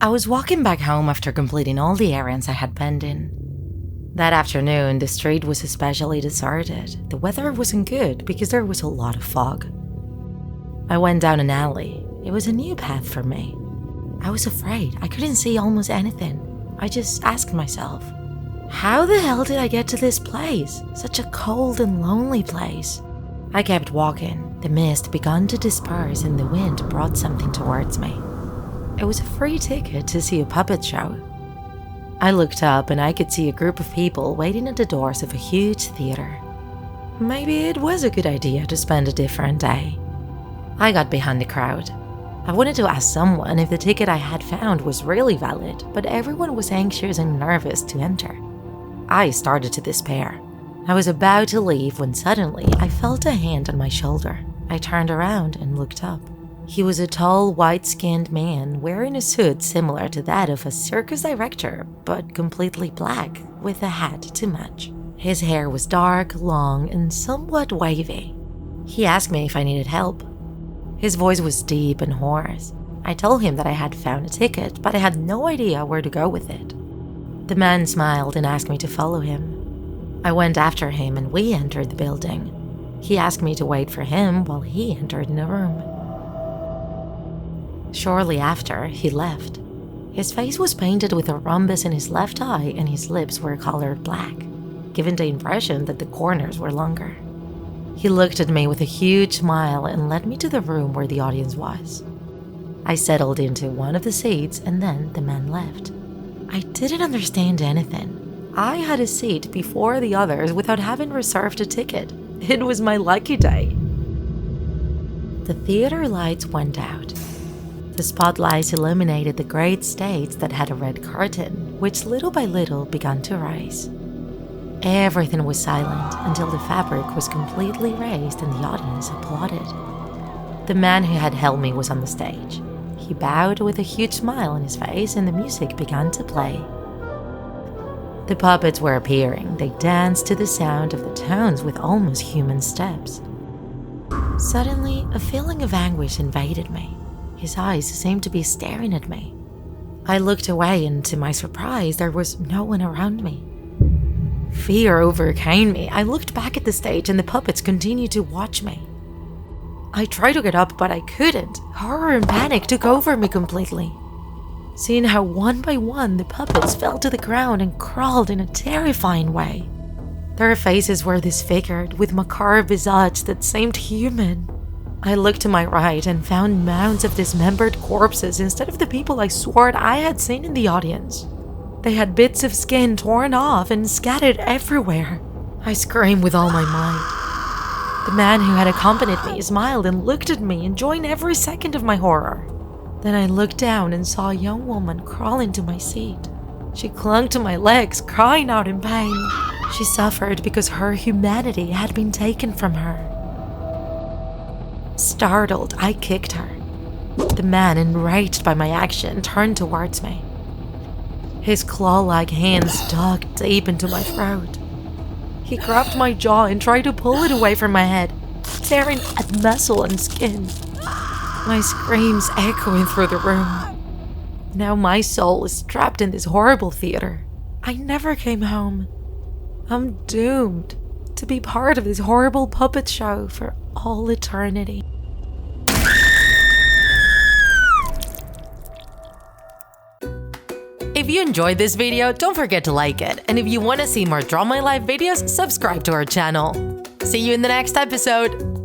I was walking back home after completing all the errands I had penned in. That afternoon, the street was especially deserted. The weather wasn't good because there was a lot of fog. I went down an alley. It was a new path for me. I was afraid. I couldn't see almost anything. I just asked myself, how the hell did I get to this place? Such a cold and lonely place. I kept walking. The mist began to disperse and the wind brought something towards me. It was a free ticket to see a puppet show. I looked up and I could see a group of people waiting at the doors of a huge theater. Maybe it was a good idea to spend a different day. I got behind the crowd. I wanted to ask someone if the ticket I had found was really valid, but everyone was anxious and nervous to enter. I started to despair. I was about to leave when suddenly I felt a hand on my shoulder. I turned around and looked up. He was a tall, white-skinned man wearing a suit similar to that of a circus director, but completely black, with a hat to match. His hair was dark, long, and somewhat wavy. He asked me if I needed help. His voice was deep and hoarse. I told him that I had found a ticket, but I had no idea where to go with it. The man smiled and asked me to follow him. I went after him and we entered the building. He asked me to wait for him while he entered the room. Shortly after, he left. His face was painted with a rhombus in his left eye and his lips were colored black, giving the impression that the corners were longer. He looked at me with a huge smile and led me to the room where the audience was. I settled into one of the seats and then the man left. I didn't understand anything. I had a seat before the others without having reserved a ticket. It was my lucky day. The theater lights went out. The spotlights illuminated the great stage that had a red curtain, which little by little began to rise. Everything was silent until the fabric was completely raised and the audience applauded. The man who had held me was on the stage. He bowed with a huge smile on his face and the music began to play. The puppets were appearing. They danced to the sound of the tones with almost human steps. Suddenly, a feeling of anguish invaded me. His eyes seemed to be staring at me. I looked away and to my surprise, there was no one around me. Fear overcame me. I looked back at the stage and the puppets continued to watch me. I tried to get up, but I couldn't. Horror and panic took over me completely. Seeing how one by one the puppets fell to the ground and crawled in a terrifying way. Their faces were disfigured with macabre visage that seemed human. I looked to my right and found mounds of dismembered corpses instead of the people I swore I had seen in the audience. They had bits of skin torn off and scattered everywhere. I screamed with all my might. The man who had accompanied me smiled and looked at me, enjoying every second of my horror. Then I looked down and saw a young woman crawl into my seat. She clung to my legs, crying out in pain. She suffered because her humanity had been taken from her. Startled, I kicked her. The man, enraged by my action, turned towards me. His claw-like hands dug deep into my throat. He grabbed my jaw and tried to pull it away from my head, tearing at muscle and skin. My screams echoing through the room. Now my soul is trapped in this horrible theater. I never came home. I'm doomed to be part of this horrible puppet show for all eternity. If you enjoyed this video, don't forget to like it. And if you want to see more Draw My Life videos, subscribe to our channel. See you in the next episode.